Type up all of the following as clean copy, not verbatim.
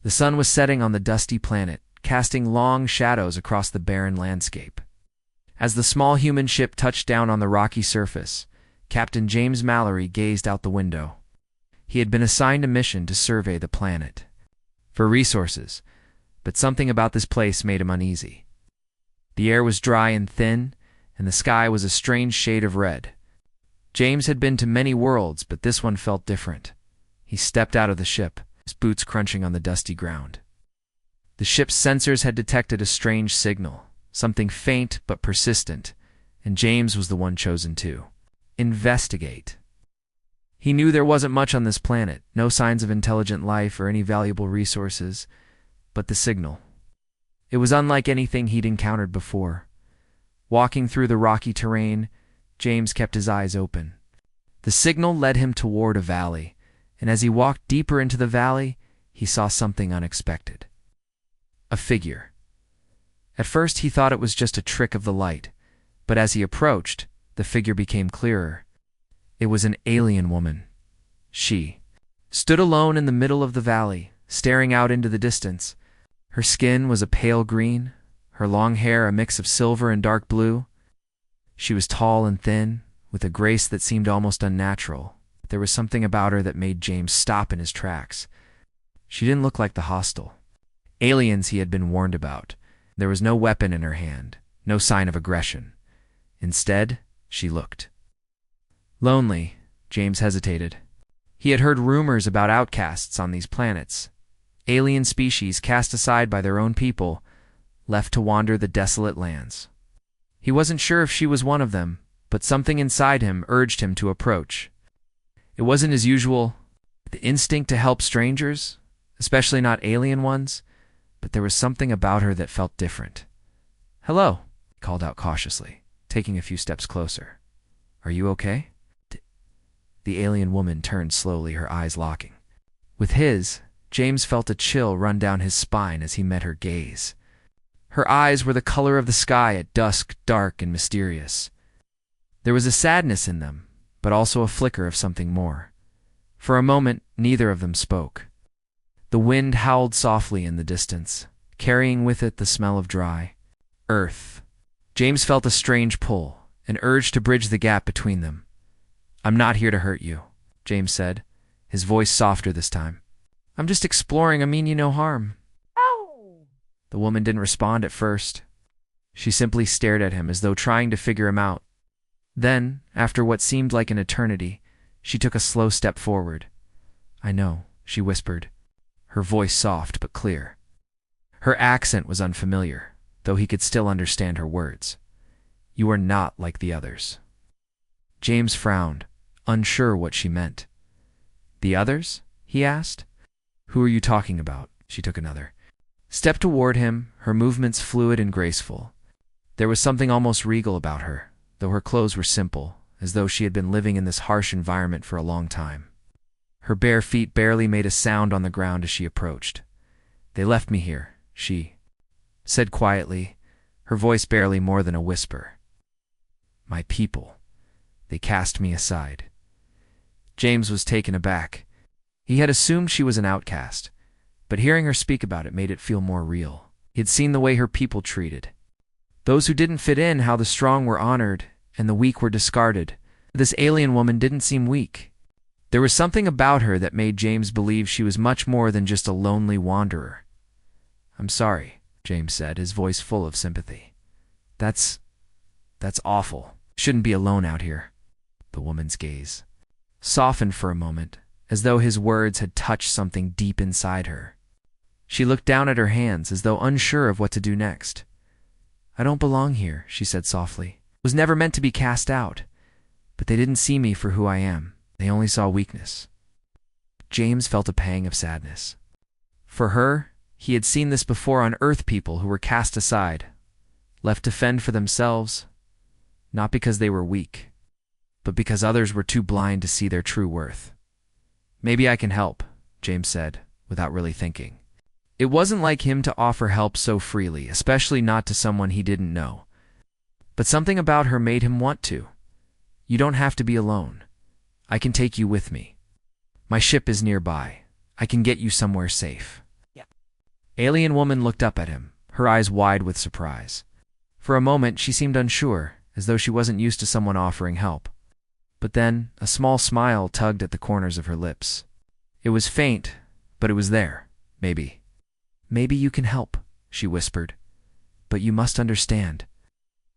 The sun was setting on the dusty planet, casting long shadows across the barren landscape. As the small human ship touched down on the rocky surface, Captain James Mallory gazed out the window. He had been assigned a mission to survey the planet for resources, but something about this place made him uneasy. The air was dry and thin, and the sky was a strange shade of red. James had been to many worlds, but this one felt different. He stepped out of the ship, his boots crunching on the dusty ground. The ship's sensors had detected a strange signal, something faint but persistent, and James was the one chosen to investigate. He knew there wasn't much on this planet, no signs of intelligent life or any valuable resources, but the signal. It was unlike anything he'd encountered before. Walking through the rocky terrain, James kept his eyes open. The signal led him toward a valley, and as he walked deeper into the valley, he saw something unexpected. A figure. At first he thought it was just a trick of the light, but as he approached, the figure became clearer. It was an alien woman. She stood alone in the middle of the valley, staring out into the distance. Her skin was a pale green, her long hair a mix of silver and dark blue. She was tall and thin, with a grace that seemed almost unnatural. There was something about her that made James stop in his tracks. She didn't look like the hostile aliens he had been warned about. There was no weapon in her hand, no sign of aggression. Instead, she looked lonely. James hesitated. He had heard rumors about outcasts on these planets, alien species cast aside by their own people, left to wander the desolate lands. He wasn't sure if she was one of them, but something inside him urged him to approach. It wasn't his usual instinct to help strangers, especially not alien ones, but there was something about her that felt different. "Hello," he called out cautiously, taking a few steps closer. "Are you okay?" The alien woman turned slowly, her eyes locking with his. James felt a chill run down his spine as he met her gaze. Her eyes were the color of the sky at dusk, dark and mysterious. There was a sadness in them, but also a flicker of something more. For a moment, neither of them spoke. The wind howled softly in the distance, carrying with it the smell of dry earth. James felt a strange pull, an urge to bridge the gap between them. "I'm not here to hurt you," James said, his voice softer this time. "I'm just exploring. I mean you no harm." The woman didn't respond at first. She simply stared at him as though trying to figure him out. Then, after what seemed like an eternity, she took a slow step forward. "I know," she whispered, her voice soft but clear. Her accent was unfamiliar, though he could still understand her words. "You are not like the others." James frowned, unsure what she meant. "The others?" he asked. "Who are you talking about?" She took another step toward him, her movements fluid and graceful. There was something almost regal about her, though her clothes were simple, as though she had been living in this harsh environment for a long time. Her bare feet barely made a sound on the ground as she approached. "They left me here," she said quietly, her voice barely more than a whisper. "My people. They cast me aside." James was taken aback. He had assumed she was an outcast, but hearing her speak about it made it feel more real. He had seen the way her people treated those who didn't fit in, how the strong were honored and the weak were discarded. This alien woman didn't seem weak. There was something about her that made James believe she was much more than just a lonely wanderer. "I'm sorry," James said, his voice full of sympathy. That's awful. Shouldn't be alone out here." The woman's gaze softened for a moment, as though his words had touched something deep inside her. She looked down at her hands as though unsure of what to do next. "I don't belong here," she said softly. "I was never meant to be cast out. But they didn't see me for who I am. They only saw weakness." James felt a pang of sadness. For her, he had seen this before on Earth, people who were cast aside, left to fend for themselves, not because they were weak, but because others were too blind to see their true worth. "Maybe I can help," James said, without really thinking. It wasn't like him to offer help so freely, especially not to someone he didn't know. But something about her made him want to. "You don't have to be alone. I can take you with me. My ship is nearby. I can get you somewhere safe." Alien woman looked up at him, her eyes wide with surprise. For a moment, she seemed unsure, as though she wasn't used to someone offering help. But then, a small smile tugged at the corners of her lips. It was faint, but it was there. Maybe. Maybe you can help, she whispered. But you must understand.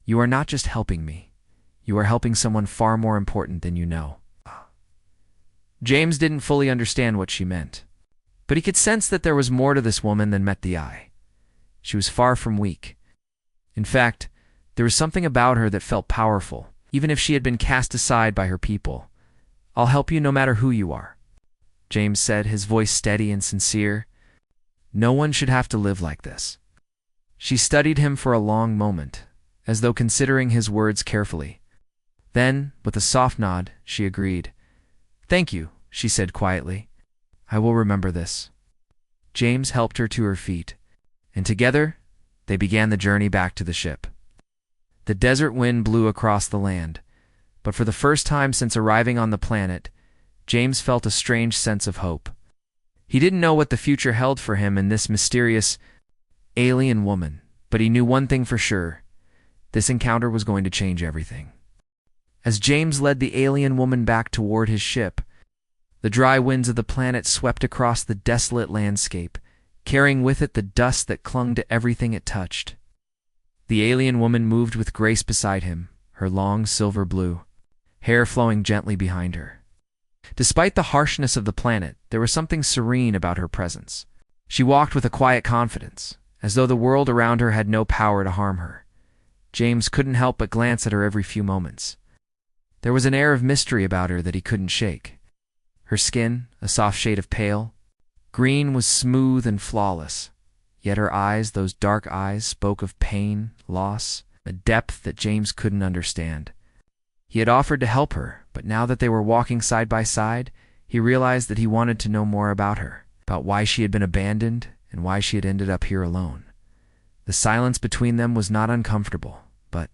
You are not just helping me. You are helping someone far more important than you know. James didn't fully understand what she meant, but he could sense that there was more to this woman than met the eye. She was far from weak. In fact, there was something about her that felt powerful, even if she had been cast aside by her people. I'll help you no matter who you are, James said, his voice steady and sincere. No one should have to live like this. She studied him for a long moment, as though considering his words carefully. Then, with a soft nod, she agreed. Thank you, she said quietly. I will remember this. James helped her to her feet, and together they began the journey back to the ship. The desert wind blew across the land, but for the first time since arriving on the planet, James felt a strange sense of hope. He didn't know what the future held for him and this mysterious alien woman, but he knew one thing for sure. This encounter was going to change everything. As James led the alien woman back toward his ship, the dry winds of the planet swept across the desolate landscape, carrying with it the dust that clung to everything it touched. The alien woman moved with grace beside him, her long silver blue hair flowing gently behind her. Despite the harshness of the planet, there was something serene about her presence. She walked with a quiet confidence, as though the world around her had no power to harm her. James couldn't help but glance at her every few moments. There was an air of mystery about her that he couldn't shake. Her skin, a soft shade of pale green, was smooth and flawless, yet her eyes, those dark eyes, spoke of pain, loss, a depth that James couldn't understand. He had offered to help her, but now that they were walking side by side, he realized that he wanted to know more about her, about why she had been abandoned and why she had ended up here alone. The silence between them was not uncomfortable, but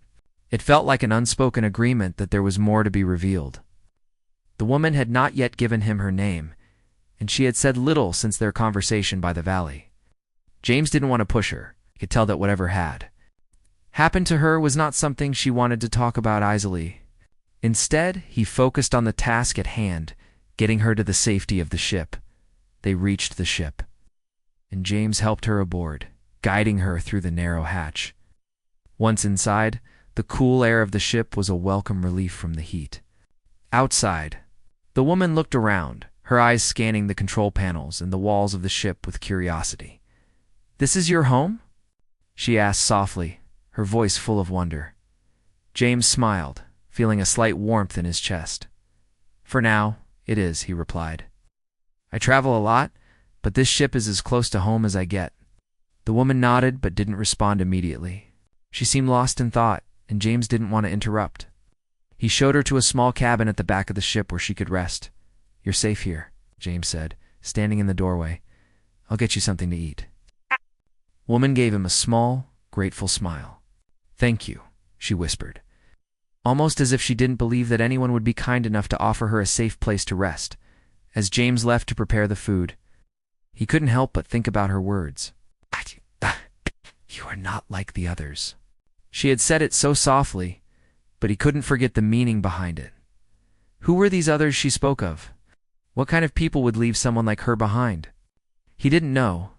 it felt like an unspoken agreement that there was more to be revealed. The woman had not yet given him her name, and she had said little since their conversation by the valley. James didn't want to push her. He could tell that whatever had happened to her was not something she wanted to talk about easily. Instead, he focused on the task at hand, getting her to the safety of the ship. They reached the ship, and James helped her aboard, guiding her through the narrow hatch. Once inside, the cool air of the ship was a welcome relief from the heat. Outside, the woman looked around, her eyes scanning the control panels and the walls of the ship with curiosity. "This is your home?" she asked softly, her voice full of wonder. James smiled, feeling a slight warmth in his chest. "For now, it is," he replied. "I travel a lot, but this ship is as close to home as I get." The woman nodded but didn't respond immediately. She seemed lost in thought, and James didn't want to interrupt. He showed her to a small cabin at the back of the ship where she could rest. "You're safe here," James said, standing in the doorway. "I'll get you something to eat." Woman gave him a small, grateful smile. "Thank you," she whispered, almost as if she didn't believe that anyone would be kind enough to offer her a safe place to rest. As James left to prepare the food, he couldn't help but think about her words. "You are not like the others." She had said it so softly, but he couldn't forget the meaning behind it. Who were these others she spoke of? What kind of people would leave someone like her behind? He didn't know,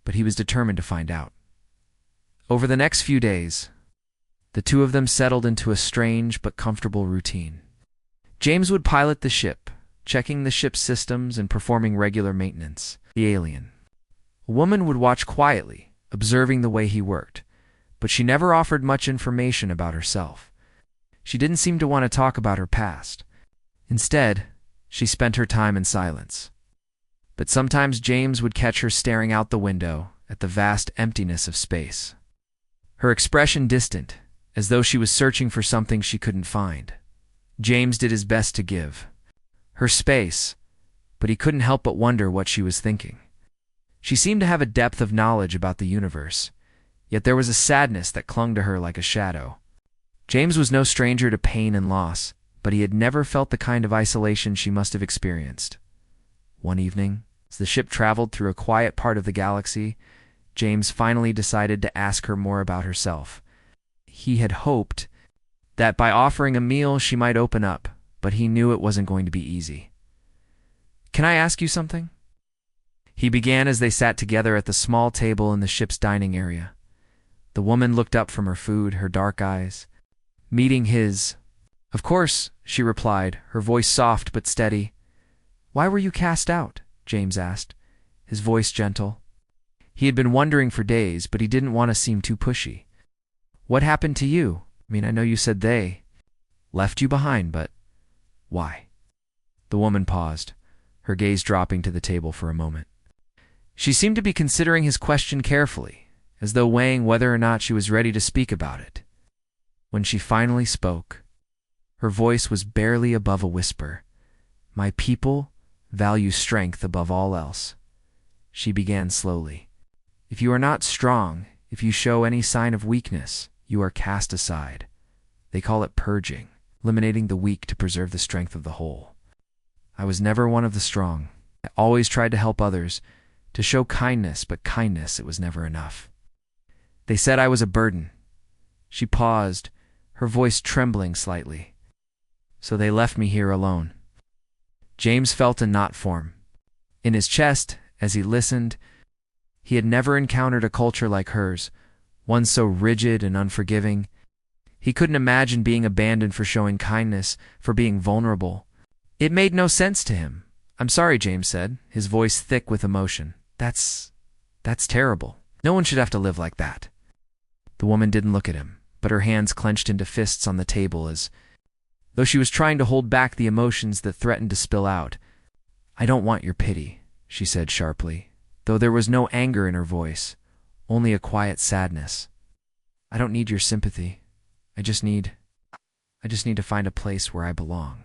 but he was determined to find out. Over the next few days, the two of them settled into a strange but comfortable routine. James would pilot the ship, checking the ship's systems and performing regular maintenance. The alien. A woman would watch quietly, observing the way he worked, but she never offered much information about herself. She didn't seem to want to talk about her past. Instead, she spent her time in silence. But sometimes James would catch her staring out the window at the vast emptiness of space. Her expression distant, as though she was searching for something she couldn't find. James did his best to give her space, but he couldn't help but wonder what she was thinking. She seemed to have a depth of knowledge about the universe, yet there was a sadness that clung to her like a shadow. James was no stranger to pain and loss, but he had never felt the kind of isolation she must have experienced. One evening, as the ship traveled through a quiet part of the galaxy, James finally decided to ask her more about herself. He had hoped that by offering a meal she might open up, but he knew it wasn't going to be easy. "Can I ask you something?" He began as they sat together at the small table in the ship's dining area. The woman looked up from her food, her dark eyes meeting his. "Of course," she replied, her voice soft but steady. "Why were you cast out?" James asked, his voice gentle. He had been wondering for days, but he didn't want to seem too pushy. "What happened to you? I know you said they left you behind, but why?" The woman paused, her gaze dropping to the table for a moment. She seemed to be considering his question carefully, as though weighing whether or not she was ready to speak about it. When she finally spoke, her voice was barely above a whisper. "My people value strength above all else," she began slowly. "If you are not strong, if you show any sign of weakness, you are cast aside. They call it purging, eliminating the weak to preserve the strength of the whole. I was never one of the strong. I always tried to help others, to show kindness, but kindness, it was never enough. They said I was a burden." She paused, her voice trembling slightly. "So they left me here alone." James felt a knot form in his chest as he listened. He had never encountered a culture like hers, one so rigid and unforgiving. He couldn't imagine being abandoned for showing kindness, for being vulnerable. It made no sense to him. "I'm sorry," James said, his voice thick with emotion. That's terrible. No one should have to live like that." The woman didn't look at him, but her hands clenched into fists on the table as though she was trying to hold back the emotions that threatened to spill out. "I don't want your pity," she said sharply, though there was no anger in her voice, only a quiet sadness. "I don't need your sympathy. I just need to find a place where I belong."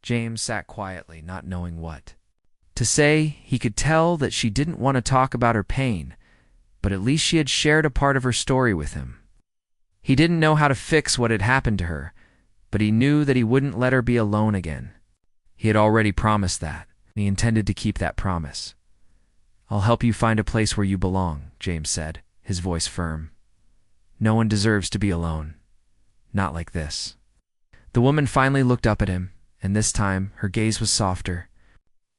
James sat quietly, not knowing what to say. He could tell that she didn't want to talk about her pain, but at least she had shared a part of her story with him. He didn't know how to fix what had happened to her, but he knew that he wouldn't let her be alone again. He had already promised that, and he intended to keep that promise. "I'll help you find a place where you belong," James said, his voice firm. "No one deserves to be alone. Not like this." The woman finally looked up at him, and this time her gaze was softer.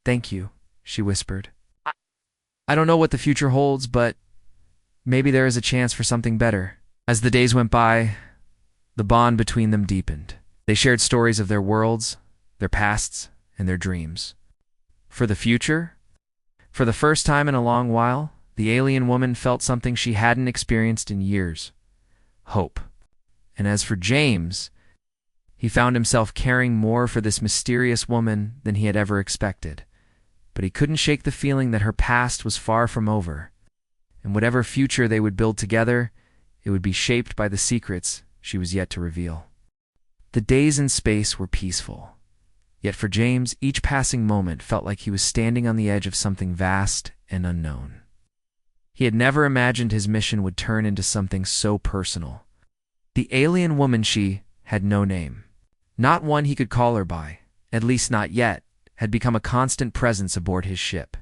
"Thank you," she whispered. I don't know what the future holds, but maybe there is a chance for something better." As the days went by, the bond between them deepened. They shared stories of their worlds, their pasts, and their dreams. For the future, for the first time in a long while, the alien woman felt something she hadn't experienced in years: hope. And as for James, he found himself caring more for this mysterious woman than he had ever expected. But he couldn't shake the feeling that her past was far from over, and whatever future they would build together, it would be shaped by the secrets she was yet to reveal. The days in space were peaceful, yet for James, each passing moment felt like he was standing on the edge of something vast and unknown. He had never imagined his mission would turn into something so personal. The alien woman, she had no name. Not one he could call her by, at least not yet, had become a constant presence aboard his ship.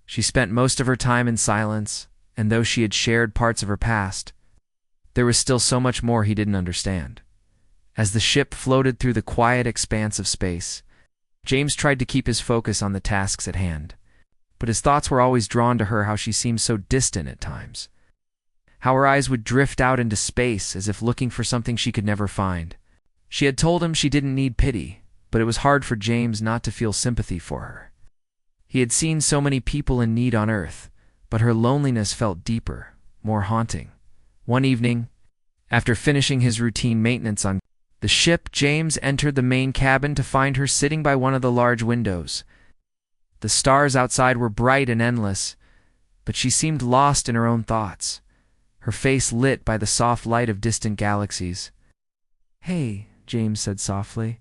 She spent most of her time in silence, and though she had shared parts of her past, there was still so much more he didn't understand. As the ship floated through the quiet expanse of space, James tried to keep his focus on the tasks at hand, but his thoughts were always drawn to her, how she seemed so distant at times, how her eyes would drift out into space as if looking for something she could never find. She had told him she didn't need pity, but it was hard for James not to feel sympathy for her. He had seen so many people in need on Earth, but her loneliness felt deeper, more haunting. One evening, after finishing his routine maintenance on the ship, James entered the main cabin to find her sitting by one of the large windows. The stars outside were bright and endless, but she seemed lost in her own thoughts, her face lit by the soft light of distant galaxies. "Hey," James said softly.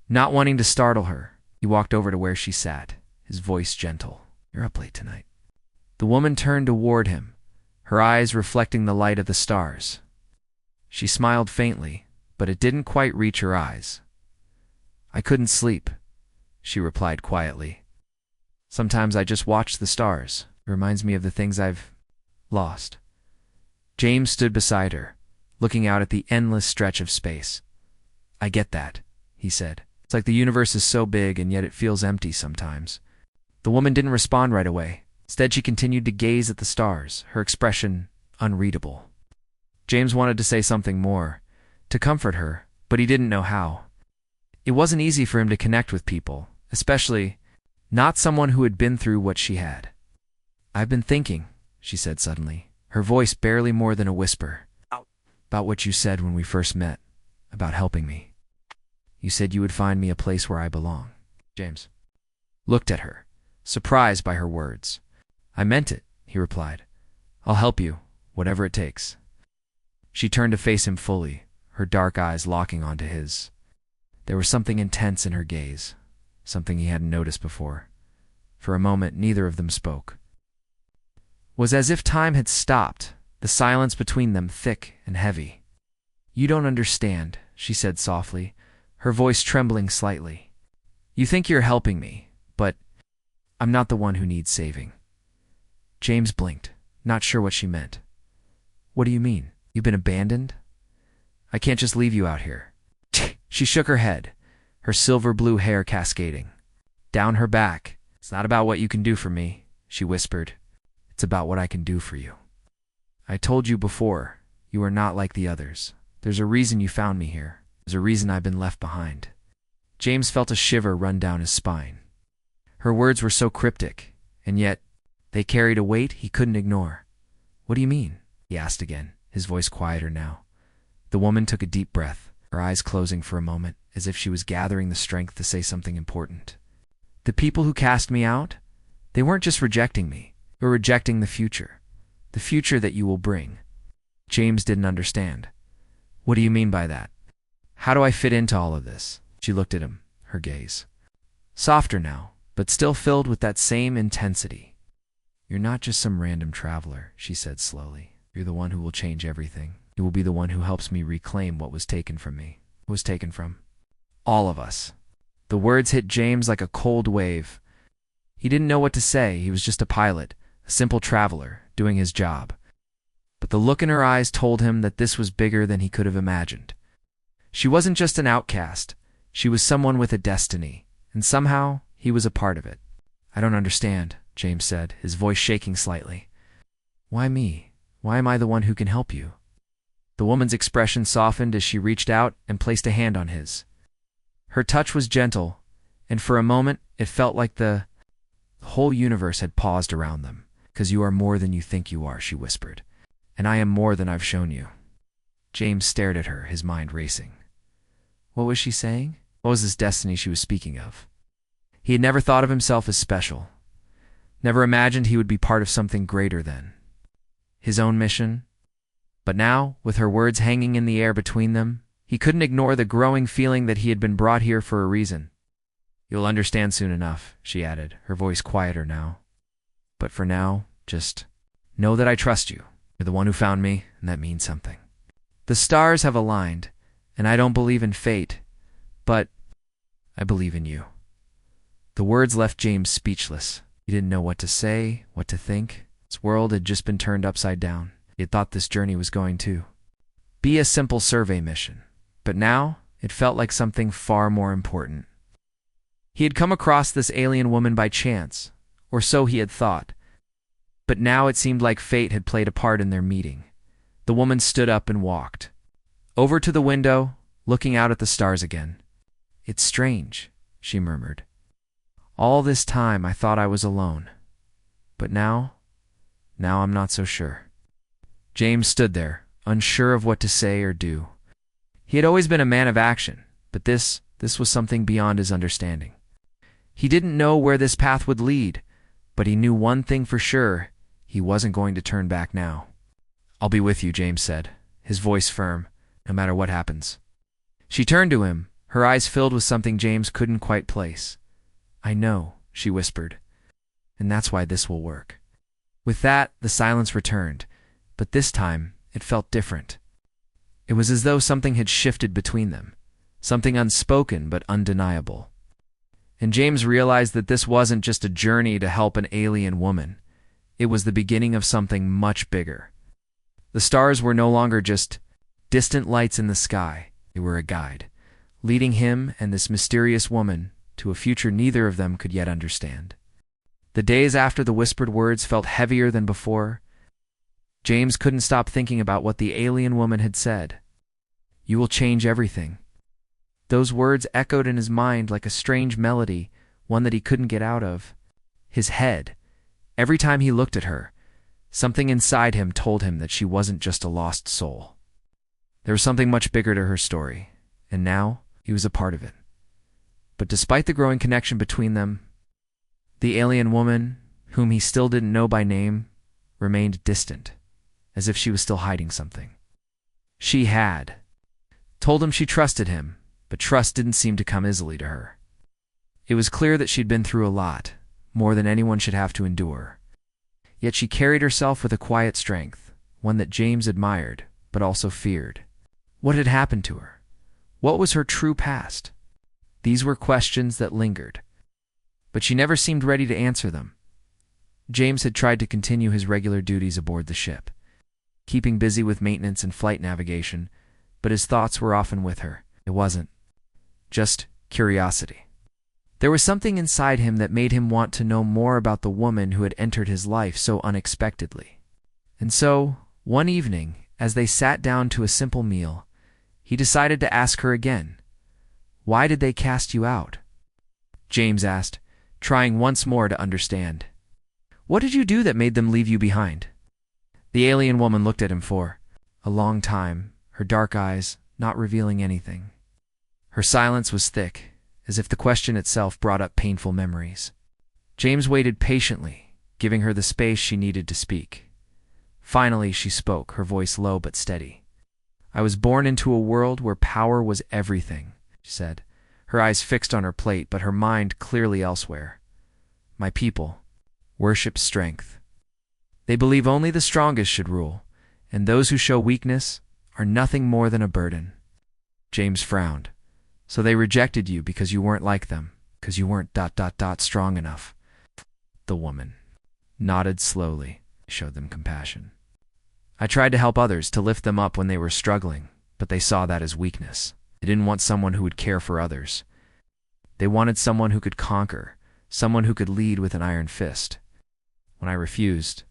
Not wanting to startle her, he walked over to where she sat, his voice gentle. "You're up late tonight." The woman turned toward him, her eyes reflecting the light of the stars. She smiled faintly, but it didn't quite reach her eyes. "I couldn't sleep," she replied quietly. "Sometimes I just watch the stars. It reminds me of the things I've lost. James stood beside her, looking out at the endless stretch of space. I get that, he said. It's like the universe is so big and yet it feels empty sometimes. The woman didn't respond right away. Instead, she continued to gaze at the stars, her expression unreadable. James wanted to say something more, to comfort her, but he didn't know how. It wasn't easy for him to connect with people, especially not someone who had been through what she had. I've been thinking, she said suddenly, her voice barely more than a whisper, about what you said when we first met, about helping me. You said you would find me a place where I belong. James looked at her, surprised by her words. I meant it, he replied. I'll help you, whatever it takes. She turned to face him fully, her dark eyes locking onto his. There was something intense in her gaze, something he hadn't noticed before. For a moment, neither of them spoke. It was as if time had stopped, the silence between them thick and heavy. You don't understand, she said softly, her voice trembling slightly. You think you're helping me, but I'm not the one who needs saving. James blinked, not sure what she meant. What do you mean? You've been abandoned? I can't just leave you out here. She shook her head, her silver blue hair cascading down her back. It's not about what you can do for me, she whispered. It's about what I can do for you. I told you before, you are not like the others. There's a reason you found me here. There's a reason I've been left behind. James felt a shiver run down his spine. Her words were so cryptic, and yet they carried a weight he couldn't ignore. What do you mean? He asked again, his voice quieter now. The woman took a deep breath, her eyes closing for a moment, as if she was gathering the strength to say something important. The people who cast me out, they weren't just rejecting me, they were rejecting the future that you will bring. James didn't understand. What do you mean by that? How do I fit into all of this? She looked at him, her gaze softer now, but still filled with that same intensity. You're not just some random traveler, she said slowly. You're the one who will change everything. You will be the one who helps me reclaim what was taken from me. What was taken from all of us. The words hit James like a cold wave. He didn't know what to say. He was just a pilot, a simple traveler, doing his job. But the look in her eyes told him that this was bigger than he could have imagined. She wasn't just an outcast. She was someone with a destiny, and somehow he was a part of it. I don't understand, James said, his voice shaking slightly. Why me? Why am I the one who can help you? The woman's expression softened as she reached out and placed a hand on his. Her touch was gentle, and for a moment it felt like the whole universe had paused around them. Because you are more than you think you are, she whispered. And I am more than I've shown you. James stared at her, his mind racing. What was she saying? What was this destiny she was speaking of? He had never thought of himself as special. Never imagined he would be part of something greater than his own mission. But now, with her words hanging in the air between them, he couldn't ignore the growing feeling that he had been brought here for a reason. You'll understand soon enough, she added, her voice quieter now. But for now, just know that I trust you. You're the one who found me, and that means something. The stars have aligned, and I don't believe in fate, but I believe in you. The words left James speechless. He didn't know what to say, what to think. His world had just been turned upside down. He had thought this journey was going to be a simple survey mission, but now it felt like something far more important. He had come across this alien woman by chance, or so he had thought. But now it seemed like fate had played a part in their meeting. The woman stood up and walked over to the window, looking out at the stars again. It's strange, she murmured. All this time I thought I was alone. But now I'm not so sure. James stood there, unsure of what to say or do. He had always been a man of action, but this was something beyond his understanding. He didn't know where this path would lead, but he knew one thing for sure. He wasn't going to turn back now. I'll be with you, James said, his voice firm, no matter what happens. She turned to him, her eyes filled with something James couldn't quite place. I know, she whispered, and that's why this will work. With that, the silence returned, but this time it felt different. It was as though something had shifted between them, something unspoken but undeniable. And James realized that this wasn't just a journey to help an alien woman. It was the beginning of something much bigger. The stars were no longer just distant lights in the sky. They were a guide, leading him and this mysterious woman to a future neither of them could yet understand. The days after the whispered words felt heavier than before. James couldn't stop thinking about what the alien woman had said. "You will change everything." Those words echoed in his mind like a strange melody, one that he couldn't get out of his head. Every time he looked at her, something inside him told him that she wasn't just a lost soul. There was something much bigger to her story, and now he was a part of it. But despite the growing connection between them, the alien woman, whom he still didn't know by name, remained distant, as if she was still hiding something. She had told him she trusted him, but trust didn't seem to come easily to her. It was clear that she'd been through a lot, more than anyone should have to endure. Yet she carried herself with a quiet strength, one that James admired, but also feared. What had happened to her? What was her true past? These were questions that lingered, but she never seemed ready to answer them. James had tried to continue his regular duties aboard the ship, keeping busy with maintenance and flight navigation, but his thoughts were often with her. It wasn't just curiosity. There was something inside him that made him want to know more about the woman who had entered his life so unexpectedly. And so, one evening, as they sat down to a simple meal, he decided to ask her again. "Why did they cast you out?" James asked, trying once more to understand. "What did you do that made them leave you behind?" The alien woman looked at him for a long time, her dark eyes not revealing anything. Her silence was thick, as if the question itself brought up painful memories. James waited patiently, giving her the space she needed to speak. Finally, she spoke, her voice low but steady. "I was born into a world where power was everything," she said, her eyes fixed on her plate but her mind clearly elsewhere. "My people worship strength. They believe only the strongest should rule, and those who show weakness are nothing more than a burden." James frowned. "So they rejected you because you weren't like them, because you weren't strong enough." The woman nodded slowly, showed them compassion. "I tried to help others, to lift them up when they were struggling, but they saw that as weakness. They didn't want someone who would care for others. They wanted someone who could conquer, someone who could lead with an iron fist. When I refused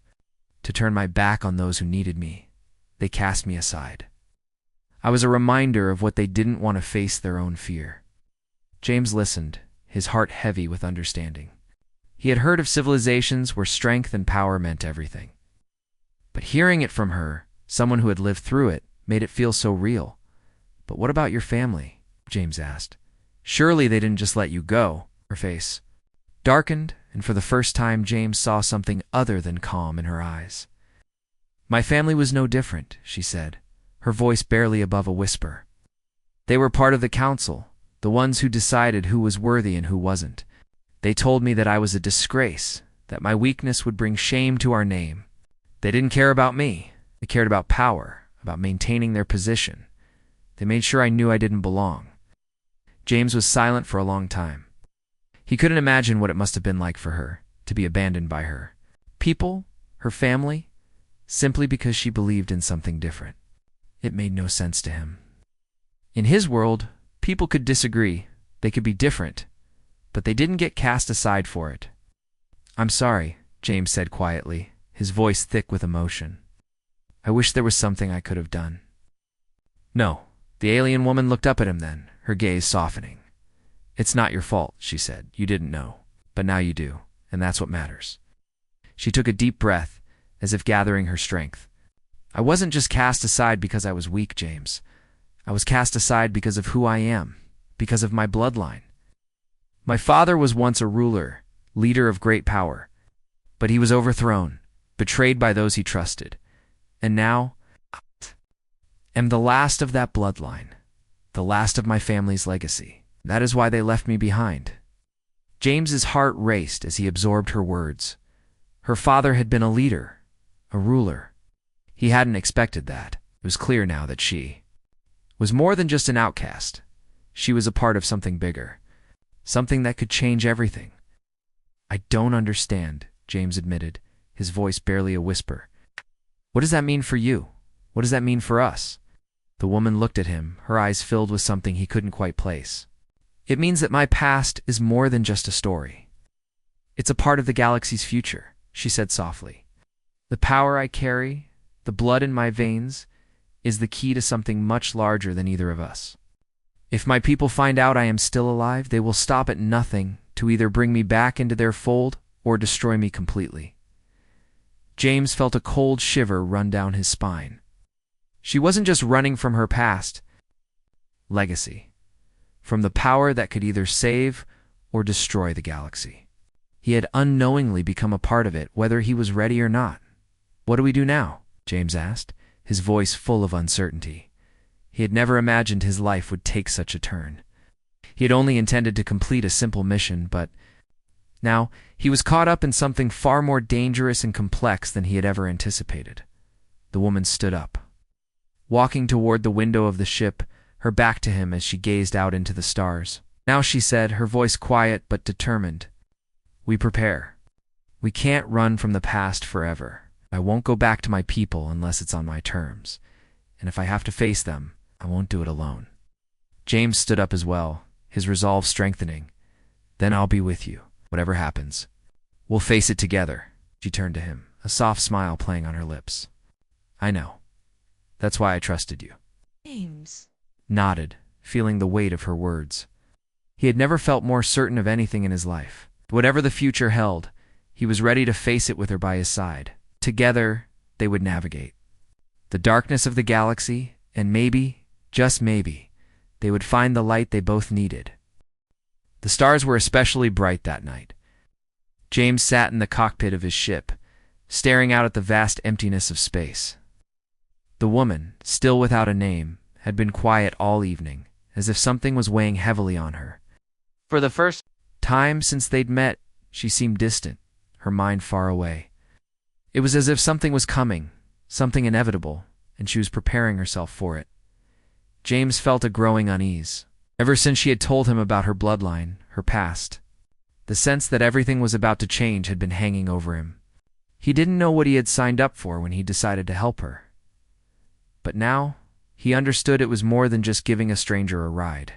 to turn my back on those who needed me, they cast me aside. I was a reminder of what they didn't want to face, their own fear." James listened, his heart heavy with understanding. He had heard of civilizations where strength and power meant everything. But hearing it from her, someone who had lived through it, made it feel so real. "But what about your family?" James asked. "Surely they didn't just let you go?" Her face darkened, and for the first time James saw something other than calm in her eyes. "My family was no different," she said, her voice barely above a whisper. "They were part of the council, the ones who decided who was worthy and who wasn't. They told me that I was a disgrace, that my weakness would bring shame to our name. They didn't care about me. They cared about power, about maintaining their position. They made sure I knew I didn't belong." James was silent for a long time. He couldn't imagine what it must have been like for her, to be abandoned by her people, her family, simply because she believed in something different. It made no sense to him. In his world, people could disagree, they could be different, but they didn't get cast aside for it. "I'm sorry," James said quietly, his voice thick with emotion. "I wish there was something I could have done." "No." The alien woman looked up at him then, her gaze softening. "It's not your fault," she said. "You didn't know, but now you do, and that's what matters." She took a deep breath, as if gathering her strength. "I wasn't just cast aside because I was weak, James. I was cast aside because of who I am, because of my bloodline. My father was once a ruler, leader of great power, but he was overthrown, betrayed by those he trusted. And now, I am the last of that bloodline, the last of my family's legacy. That is why they left me behind." James's heart raced as he absorbed her words. Her father had been a leader, a ruler. He hadn't expected that. It was clear now that she was more than just an outcast. She was a part of something bigger, something that could change everything. "I don't understand," James admitted, his voice barely a whisper. What does that mean for you? What does that mean for us? The woman looked at him, her eyes filled with something he couldn't quite place. It means that my past is more than just a story. It's a part of the galaxy's future, she said softly. The power I carry, the blood in my veins, is the key to something much larger than either of us. If my people find out I am still alive, they will stop at nothing to either bring me back into their fold or destroy me completely. James felt a cold shiver run down his spine. She wasn't just running from her past legacy, from the power that could either save or destroy the galaxy. He had unknowingly become a part of it, whether he was ready or not. What do we do now? James asked, his voice full of uncertainty. He had never imagined his life would take such a turn. He had only intended to complete a simple mission, but now he was caught up in something far more dangerous and complex than he had ever anticipated. The woman stood up, walking toward the window of the ship, her back to him as she gazed out into the stars. Now she said, her voice quiet but determined, "We prepare. We can't run from the past forever. I won't go back to my people unless it's on my terms. And if I have to face them, I won't do it alone." James stood up as well, his resolve strengthening. "Then I'll be with you, whatever happens. We'll face it together." She turned to him, a soft smile playing on her lips. "I know. That's why I trusted you." James Nodded, feeling the weight of her words. He had never felt more certain of anything in his life. Whatever the future held, he was ready to face it with her by his side. Together, they would navigate the darkness of the galaxy, and maybe, just maybe, they would find the light they both needed. The stars were especially bright that night. James sat in the cockpit of his ship, staring out at the vast emptiness of space. The woman, still without a name, had been quiet all evening, as if something was weighing heavily on her. For the first time since they'd met, she seemed distant, her mind far away. It was as if something was coming, something inevitable, and she was preparing herself for it. James felt a growing unease. Ever since she had told him about her bloodline, her past, the sense that everything was about to change had been hanging over him. He didn't know what he had signed up for when he decided to help her. But now, he understood it was more than just giving a stranger a ride.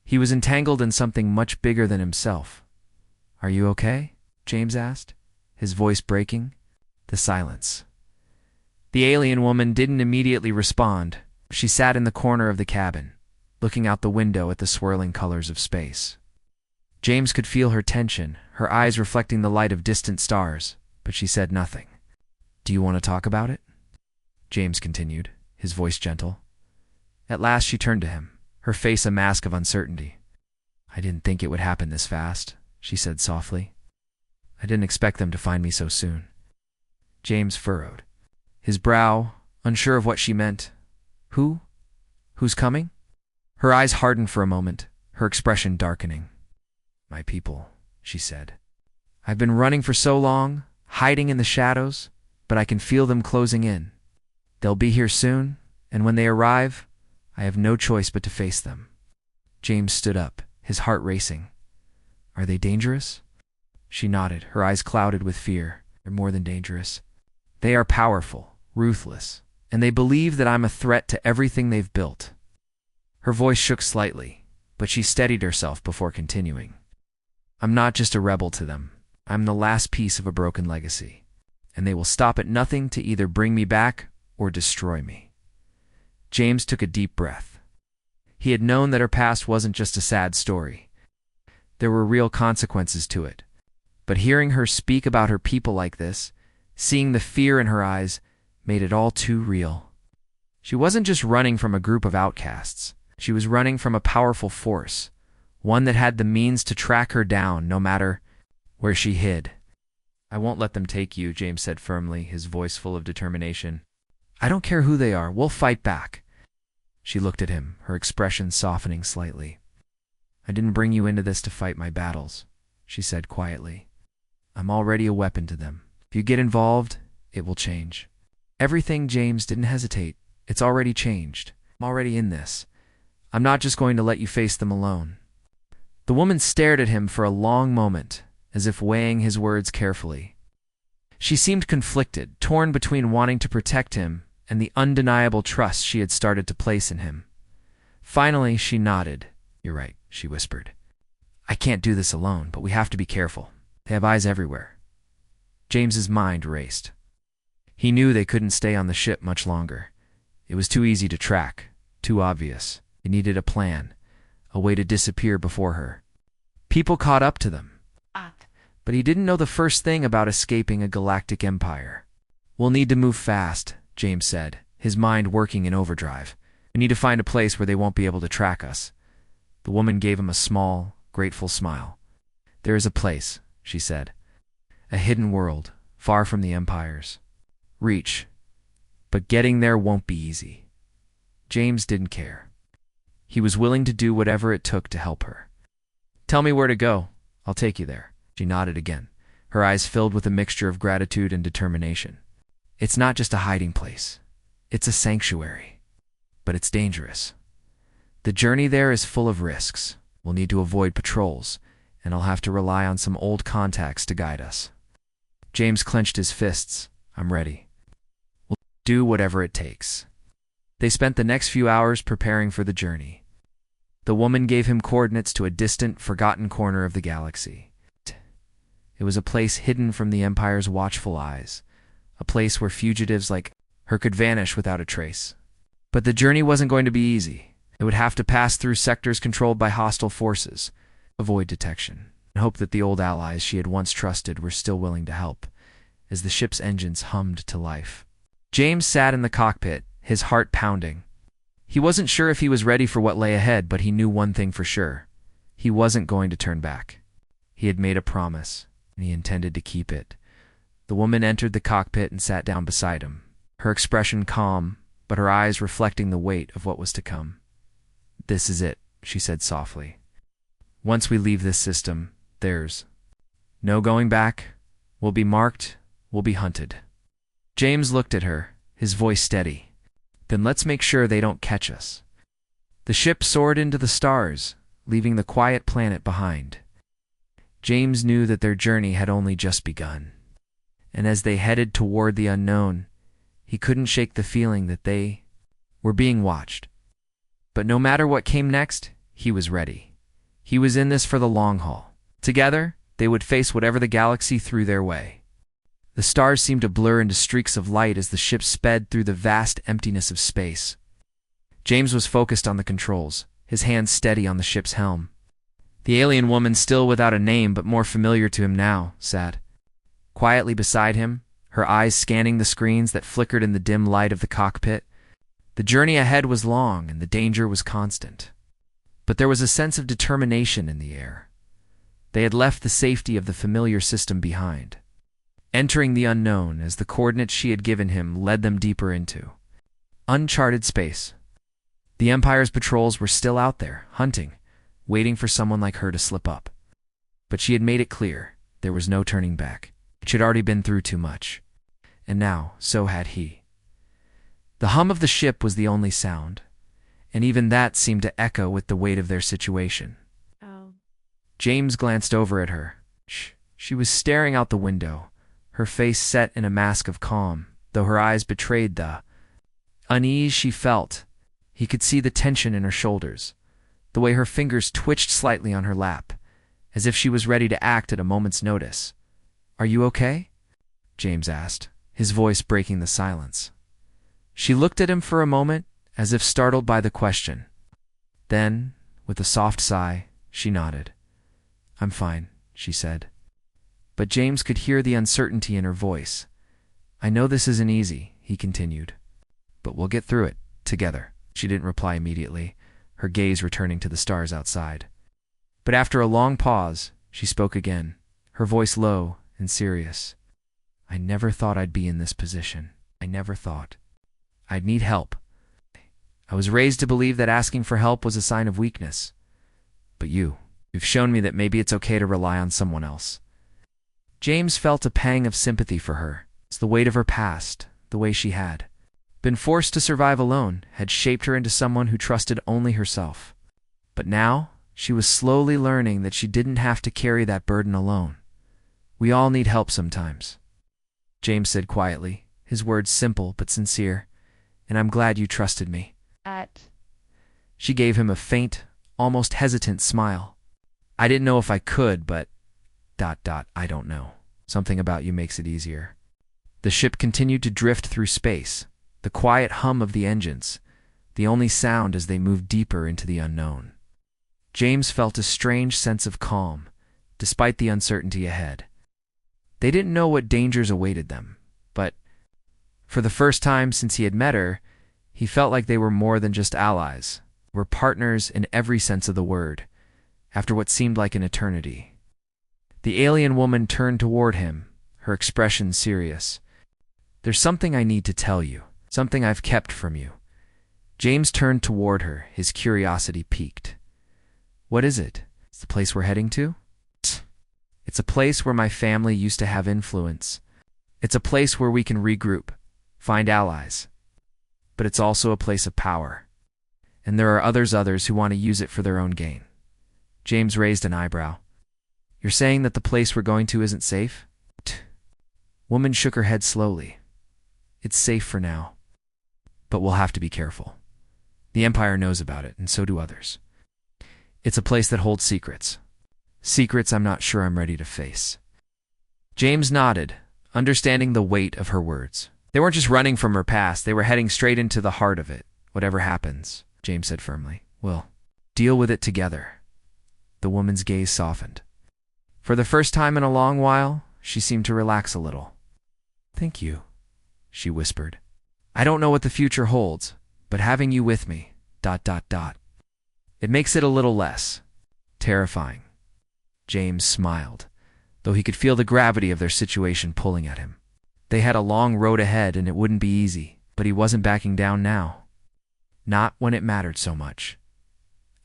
He was entangled in something much bigger than himself. "Are you okay?" James asked, his voice breaking. The silence. The alien woman didn't immediately respond. She sat in the corner of the cabin, looking out the window at the swirling colors of space. James could feel her tension, her eyes reflecting the light of distant stars, but she said nothing. "Do you want to talk about it?" James continued, his voice gentle. At last she turned to him, her face a mask of uncertainty. "I didn't think it would happen this fast," she said softly. "I didn't expect them to find me so soon." James furrowed, his brow, unsure of what she meant. "Who? Who's coming?" Her eyes hardened for a moment, her expression darkening. "My people," she said. "I've been running for so long, hiding in the shadows, but I can feel them closing in. They'll be here soon, and when they arrive, I have no choice but to face them." James stood up, his heart racing. "Are they dangerous?" She nodded, her eyes clouded with fear. "They're more than dangerous. They are powerful, ruthless, and they believe that I'm a threat to everything they've built." Her voice shook slightly, but she steadied herself before continuing. "I'm not just a rebel to them. I'm the last piece of a broken legacy, and they will stop at nothing to either bring me back or destroy me." James took a deep breath. He had known that her past wasn't just a sad story. There were real consequences to it. But hearing her speak about her people like this, seeing the fear in her eyes, made it all too real. She wasn't just running from a group of outcasts. She was running from a powerful force, one that had the means to track her down no matter where she hid. "I won't let them take you," James said firmly, his voice full of determination. "I don't care who they are. We'll fight back." She looked at him, her expression softening slightly. "I didn't bring you into this to fight my battles," she said quietly. "I'm already a weapon to them. If you get involved, it will change." "Everything," James didn't hesitate. "It's already changed. I'm already in this. I'm not just going to let you face them alone." The woman stared at him for a long moment, as if weighing his words carefully. She seemed conflicted, torn between wanting to protect him and the undeniable trust she had started to place in him. Finally, she nodded. "You're right," she whispered. "I can't do this alone, but we have to be careful. They have eyes everywhere." James's mind raced. He knew they couldn't stay on the ship much longer. It was too easy to track, too obvious. They needed a plan, a way to disappear before her. People caught up to them. But he didn't know the first thing about escaping a galactic empire. "We'll need to move fast," James said, his mind working in overdrive. "We need to find a place where they won't be able to track us." The woman gave him a small, grateful smile. "There is a place," she said. "A hidden world, far from the empire's reach. But getting there won't be easy." James didn't care. He was willing to do whatever it took to help her. "Tell me where to go. I'll take you there." She nodded again, her eyes filled with a mixture of gratitude and determination. "It's not just a hiding place. It's a sanctuary. But it's dangerous. The journey there is full of risks. We'll need to avoid patrols, and I'll have to rely on some old contacts to guide us." James clenched his fists. "I'm ready. We'll do whatever it takes." They spent the next few hours preparing for the journey. The woman gave him coordinates to a distant, forgotten corner of the galaxy. It was a place hidden from the Empire's watchful eyes, a place where fugitives like her could vanish without a trace. But the journey wasn't going to be easy. It would have to pass through sectors controlled by hostile forces, avoid detection, and hope that the old allies she had once trusted were still willing to help, as the ship's engines hummed to life. James sat in the cockpit, his heart pounding. He wasn't sure if he was ready for what lay ahead, but he knew one thing for sure. He wasn't going to turn back. He had made a promise, and he intended to keep it. The woman entered the cockpit and sat down beside him, her expression calm, but her eyes reflecting the weight of what was to come. "This is it," she said softly. "Once we leave this system, there's no going back. We'll be marked, we'll be hunted." James looked at her, his voice steady. "Then let's make sure they don't catch us." The ship soared into the stars, leaving the quiet planet behind. James knew that their journey had only just begun, and as they headed toward the unknown, he couldn't shake the feeling that they were being watched. But no matter what came next, he was ready. He was in this for the long haul. Together, they would face whatever the galaxy threw their way. The stars seemed to blur into streaks of light as the ship sped through the vast emptiness of space. James was focused on the controls, his hands steady on the ship's helm. The alien woman, still without a name but more familiar to him now, sat quietly beside him, her eyes scanning the screens that flickered in the dim light of the cockpit. The journey ahead was long and the danger was constant. But there was a sense of determination in the air. They had left the safety of the familiar system behind, entering the unknown as the coordinates she had given him led them deeper into uncharted space. The Empire's patrols were still out there, hunting, waiting for someone like her to slip up. But she had made it clear there was no turning back. She had already been through too much. And now, so had he. The hum of the ship was the only sound, and even that seemed to echo with the weight of their situation. James glanced over at her. She was staring out the window, her face set in a mask of calm, though her eyes betrayed the unease she felt. He could see the tension in her shoulders, the way her fingers twitched slightly on her lap, as if she was ready to act at a moment's notice. "Are you okay?" James asked, his voice breaking the silence. She looked at him for a moment, as if startled by the question. Then, with a soft sigh, she nodded. "I'm fine," she said. But James could hear the uncertainty in her voice. "I know this isn't easy," he continued, "but we'll get through it, together." She didn't reply immediately, her gaze returning to the stars outside. But after a long pause, she spoke again, her voice low and serious. "I never thought I'd be in this position. I never thought I'd need help. I was raised to believe that asking for help was a sign of weakness. But you've shown me that maybe it's okay to rely on someone else." James felt a pang of sympathy for her. It's the weight of her past, the way she had been forced to survive alone, had shaped her into someone who trusted only herself. But now, she was slowly learning that she didn't have to carry that burden alone. We all need help sometimes. James said quietly, his words simple but sincere. "And I'm glad you trusted me." She gave him a faint, almost hesitant smile. "I didn't know if I could, but... I don't know. Something about you makes it easier." The ship continued to drift through space, the quiet hum of the engines, the only sound as they moved deeper into the unknown. James felt a strange sense of calm, despite the uncertainty ahead. They didn't know what dangers awaited them, but for the first time since he had met her, he felt like they were more than just allies, were partners in every sense of the word, after what seemed like an eternity. The alien woman turned toward him, her expression serious. "There's something I need to tell you, something I've kept from you." James turned toward her, his curiosity piqued. "What is it? It's the place we're heading to?" "It's a place where my family used to have influence. It's a place where we can regroup, find allies. But it's also a place of power. And there are others who want to use it for their own gain." James raised an eyebrow. "You're saying that the place we're going to isn't safe?" Woman shook her head slowly. "It's safe for now. But we'll have to be careful. The Empire knows about it, and so do others. It's a place that holds secrets. Secrets I'm not sure I'm ready to face." James nodded, understanding the weight of her words. They weren't just running from her past, they were heading straight into the heart of it. "Whatever happens," James said firmly, "we'll deal with it together." The woman's gaze softened. For the first time in a long while, she seemed to relax a little. "Thank you," she whispered. "I don't know what the future holds, but having you with me, ... it makes it a little less terrifying." James smiled, though he could feel the gravity of their situation pulling at him. They had a long road ahead and it wouldn't be easy, but he wasn't backing down now. Not when it mattered so much.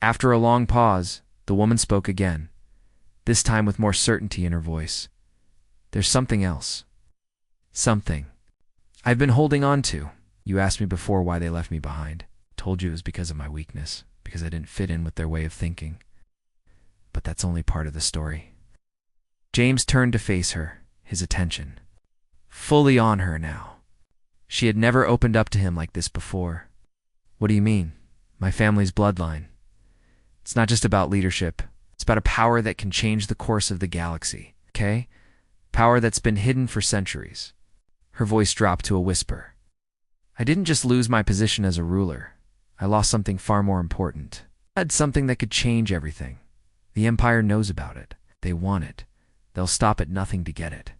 After a long pause, the woman spoke again, this time with more certainty in her voice. "There's something else. Something I've been holding on to. You asked me before why they left me behind. Told you it was because of my weakness, because I didn't fit in with their way of thinking. But that's only part of the story." James turned to face her, his attention fully on her now. She had never opened up to him like this before. "What do you mean? My family's bloodline. It's not just about leadership. It's about a power that can change the course of the galaxy, okay? Power that's been hidden for centuries." Her voice dropped to a whisper. "I didn't just lose my position as a ruler. I lost something far more important. I had something that could change everything. The Empire knows about it. They want it. They'll stop at nothing to get it."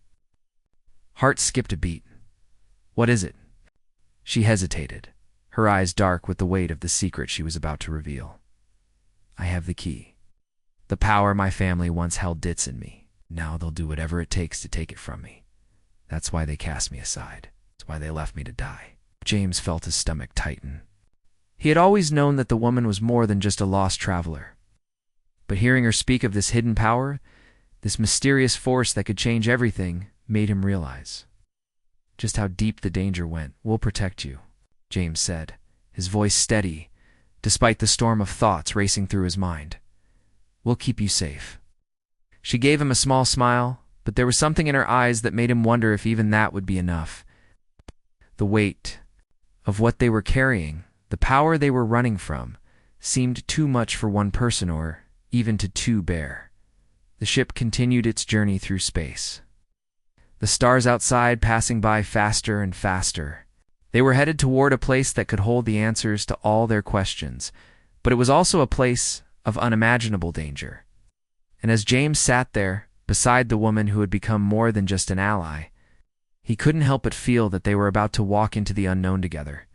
Heart skipped a beat. "What is it?" She hesitated, her eyes dark with the weight of the secret she was about to reveal. "I have the key. The power my family once held dits in me. Now they'll do whatever it takes to take it from me. That's why they cast me aside. That's why they left me to die." James felt his stomach tighten. He had always known that the woman was more than just a lost traveler. But hearing her speak of this hidden power, this mysterious force that could change everything, made him realize just how deep the danger went. "We'll protect you," James said, his voice steady, despite the storm of thoughts racing through his mind. "We'll keep you safe." She gave him a small smile, but there was something in her eyes that made him wonder if even that would be enough. The weight of what they were carrying, the power they were running from, seemed too much for one person or even to two bear. The ship continued its journey through space, the stars outside passing by faster and faster. They were headed toward a place that could hold the answers to all their questions, but it was also a place of unimaginable danger. And as James sat there, beside the woman who had become more than just an ally, he couldn't help but feel that they were about to walk into the unknown together,